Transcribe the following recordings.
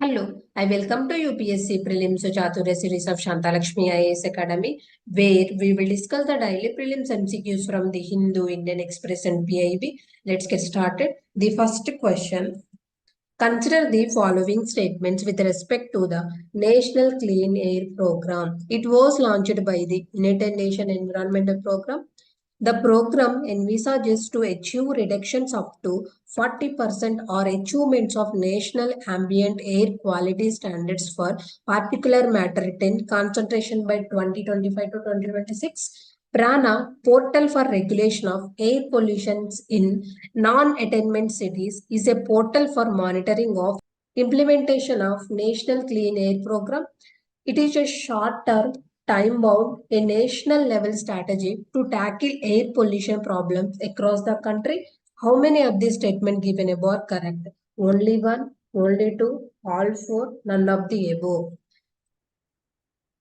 Hello, I welcome to UPSC Prelims Chaturya series of Shantha Lakshmi IAS Academy, where we will discuss the daily prelims MCQs from the Hindu, Indian Express and PIB. Let's get started. The first question. Consider the following statements with respect to the National Clean Air Program. It was launched by the United Nations Environmental Program. The program envisages to achieve reductions up to 40% or achievements of national ambient air quality standards for particular matter 10 concentration by 2025 to 2026. Prana, Portal for Regulation of Air Pollution in Non-Attainment Cities, is a portal for monitoring of implementation of National Clean Air Program. It is a short-term time-bound, a national level strategy to tackle air pollution problems across the country. How many of these statements given above are correct? Only one, only two, all four, none of the above.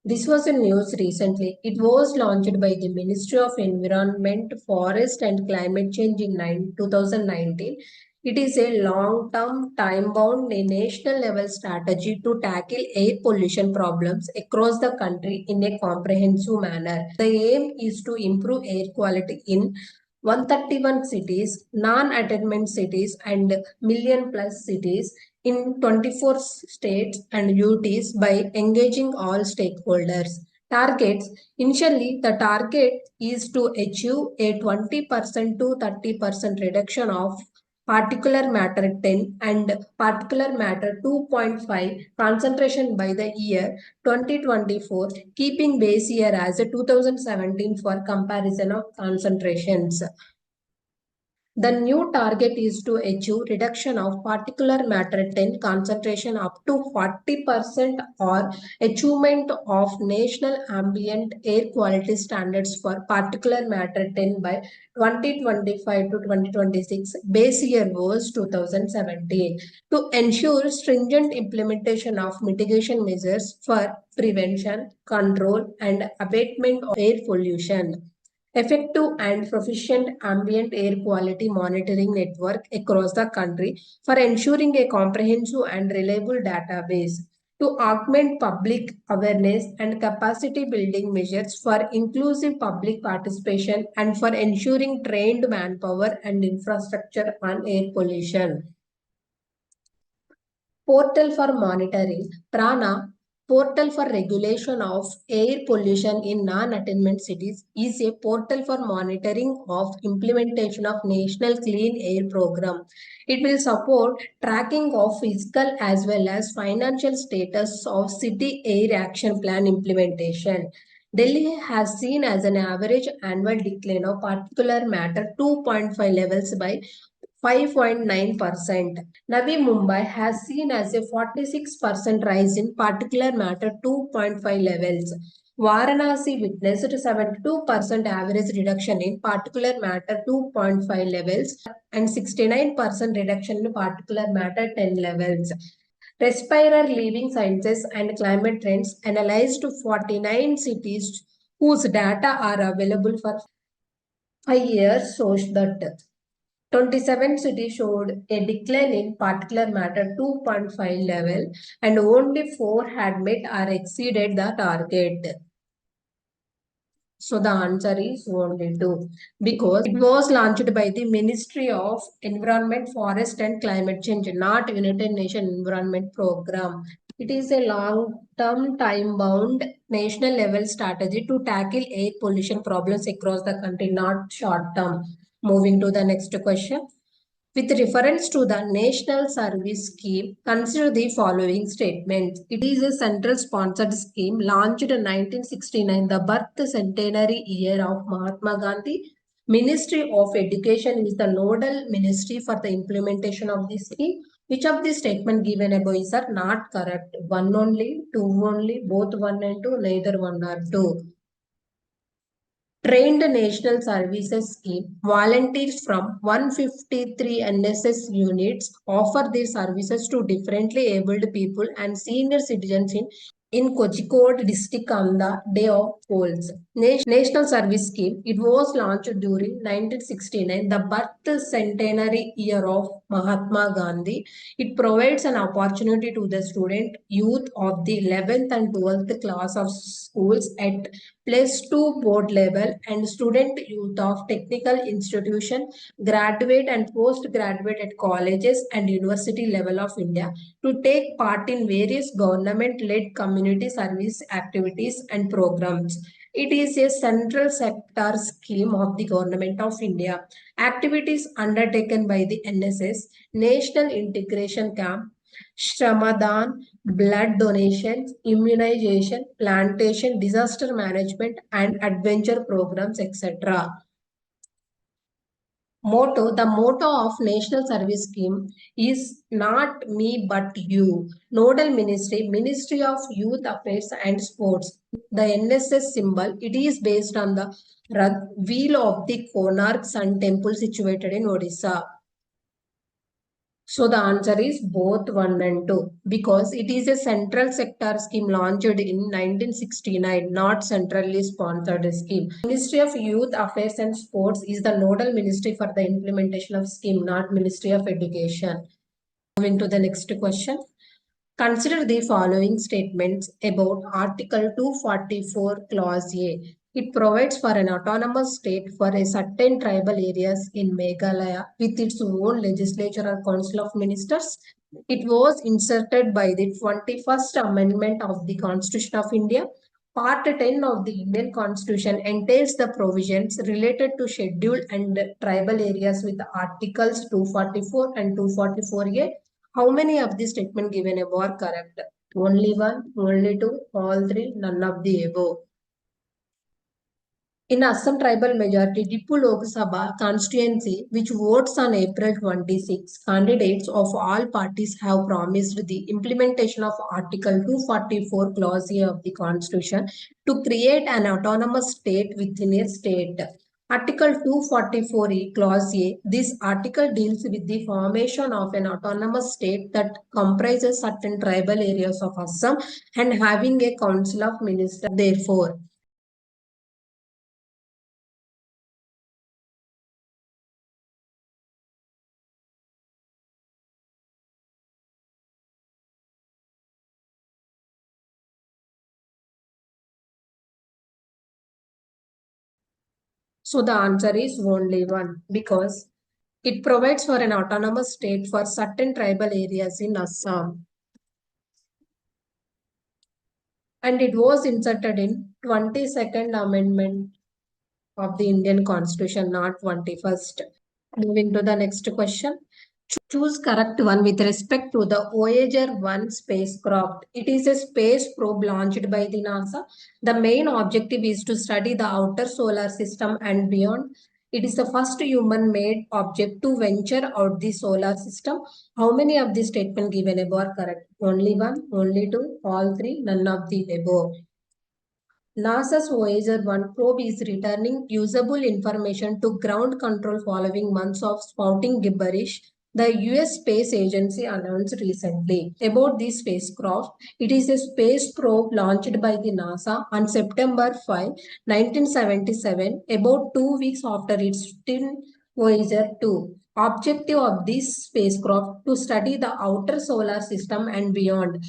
This was in news recently. It was launched by the Ministry of Environment, Forest and Climate Change in 2019. It is a long-term, time-bound, national-level strategy to tackle air pollution problems across the country in a comprehensive manner. The aim is to improve air quality in 131 cities, non-attainment cities and million-plus cities in 24 states and UTs by engaging all stakeholders. Targets. Initially, the target is to achieve a 20% to 30% reduction of particular matter 10 and particular matter 2.5 concentration by the year 2024, keeping base year as 2017 for comparison of concentrations. The new target is to achieve reduction of particular matter 10 concentration up to 40% or achievement of national ambient air quality standards for particular matter 10 by 2025 to 2026. Base year was 2017. To ensure stringent implementation of mitigation measures for prevention, control and abatement of air pollution. Effective and proficient ambient air quality monitoring network across the country for ensuring a comprehensive and reliable database. To augment public awareness and capacity building measures for inclusive public participation and for ensuring trained manpower and infrastructure on air pollution. Portal for monitoring. Prana, Portal for Regulation of Air Pollution in Non-Attainment Cities, is a portal for monitoring of implementation of National Clean Air Program. It will support tracking of physical as well as financial status of City Air Action Plan implementation. Delhi has seen as an average annual decline of particular matter 2.5 levels by 5.9%. Navi Mumbai has seen as a 46% rise in particular matter 2.5 levels. Varanasi witnessed 72% average reduction in particular matter 2.5 levels and 69% reduction in particular matter 10 levels. Respirer Living Sciences and Climate Trends analyzed 49 cities whose data are available for 5 years shows that 27 cities showed a decline in particular matter 2.5 level and only 4 had met or exceeded the target. So the answer is only 2 because it was launched by the Ministry of Environment, Forest and Climate Change, not United Nations Environment Program. It is a long-term, time-bound, national level strategy to tackle air pollution problems across the country, not short-term. Moving to the next question. With reference to the National Service Scheme, consider the following statements. It is a central sponsored scheme launched in 1969, the birth centenary year of Mahatma Gandhi. Ministry of Education is the nodal ministry for the implementation of this scheme. Which of the statement given above is are not correct? One only, two only, both one and two, neither one or two. Trained National Services Scheme, volunteers from 153 NSS units offer their services to differently abled people and senior citizens in in Kozhikode district on the day of polls. National Service Scheme. It was launched during 1969, the birth centenary year of Mahatma Gandhi. It provides an opportunity to the student youth of the 11th and 12th class of schools at +2 board level and student youth of technical institution, graduate and postgraduate at colleges and university level of India to take part in various government-led community service activities and programs. It is a central sector scheme of the Government of India. Activities undertaken by the NSS, National Integration Camp, Shramadhan, blood donations, immunization, plantation, disaster management, and adventure programs, etc. The motto of National Service Scheme is not me but you. Nodal Ministry, Ministry of Youth Affairs and Sports. The NSS symbol, it is based on the wheel of the Konark Sun Temple situated in Odisha. So the answer is both 1 and 2 because it is a central sector scheme launched in 1969, not centrally sponsored scheme. Ministry of Youth Affairs and Sports is the nodal ministry for the implementation of scheme, not Ministry of Education. Moving to the next question. Consider the following statements about Article 244 Clause A. It provides for an autonomous state for a certain tribal areas in Meghalaya with its own legislature or council of ministers. It was inserted by the 21st Amendment of the Constitution of India. Part 10 of the Indian Constitution entails the provisions related to scheduled and tribal areas with Articles 244 and 244A. How many of the statement given above are correct? Only one, only two, all three, none of the above. In Assam tribal majority, Tipu Lok Sabha constituency, which votes on April 26, candidates of all parties have promised the implementation of Article 244 Clause A of the Constitution to create an autonomous state within a state. Article 244E Clause A. This article deals with the formation of an autonomous state that comprises certain tribal areas of Assam and having a council of ministers. Therefore, so the answer is only one because it provides for an autonomous state for certain tribal areas in Assam. And it was inserted in 22nd Amendment of the Indian Constitution, not 21st. Moving to the next question. Choose correct one with respect to the Voyager 1 spacecraft. It is a space probe launched by the NASA. The main objective is to study the outer solar system and beyond. It is the first human-made object to venture out the solar system. How many of the statements given above are correct? Only one, only two, all three, none of the above. NASA's Voyager 1 probe is returning usable information to ground control following months of spouting gibberish, the US Space Agency announced recently. About this spacecraft, it is a space probe launched by the NASA on September 5, 1977, about 2 weeks after its stint Voyager 2. Objective of this spacecraft to study the outer solar system and beyond.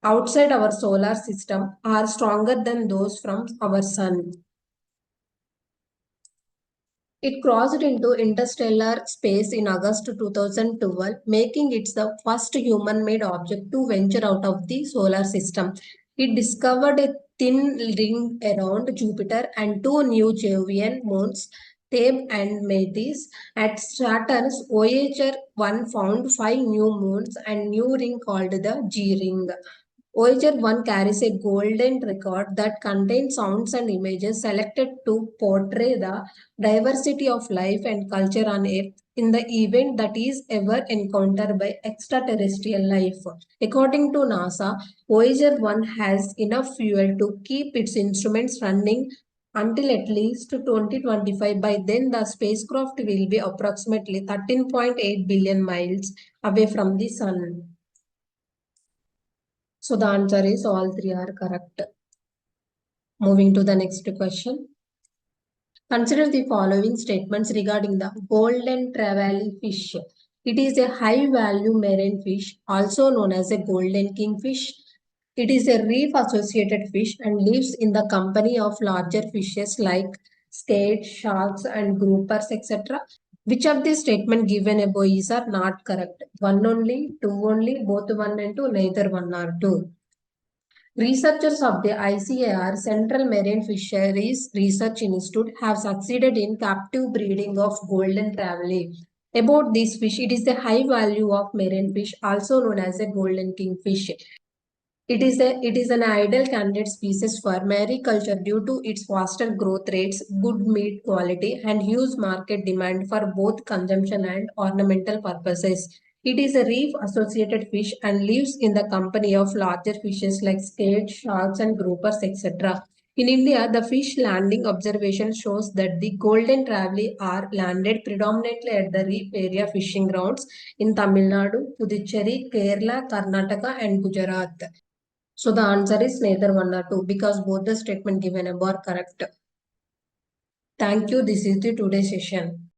Outside our solar system are stronger than those from our sun. It crossed into interstellar space in August 2012, making it the first human-made object to venture out of the solar system. It discovered a thin ring around Jupiter and two new Jovian moons, Thebe and Metis. At Saturn's Voyager 1 found 5 new moons and new ring called the G ring. Voyager 1 carries a golden record that contains sounds and images selected to portray the diversity of life and culture on Earth in the event that is ever encountered by extraterrestrial life. According to NASA, Voyager 1 has enough fuel to keep its instruments running until at least 2025. By then, the spacecraft will be approximately 13.8 billion miles away from the sun. So the answer is all three are correct. Moving to the next question. Consider the following statements regarding the golden trevally fish. It is a high-value marine fish, also known as a golden kingfish. It is a reef-associated fish and lives in the company of larger fishes like skate, sharks, and groupers, etc. Which of the statement given above is are not correct? One only, two only, both one and two, neither one or two. Researchers of the ICAR Central Marine Fisheries Research Institute have succeeded in captive breeding of golden trevally. About this fish, it is a high value of marine fish, also known as a golden kingfish. It is an ideal candidate species for mariculture due to its faster growth rates, good meat quality, and huge market demand for both consumption and ornamental purposes. It is a reef-associated fish and lives in the company of larger fishes like skate, sharks, and groupers, etc. In India, the fish landing observation shows that the golden trevally are landed predominantly at the reef area fishing grounds in Tamil Nadu, Puducherry, Kerala, Karnataka, and Gujarat. So the answer is neither one or two because both the statement given above are correct. Thank you. This is the today's session.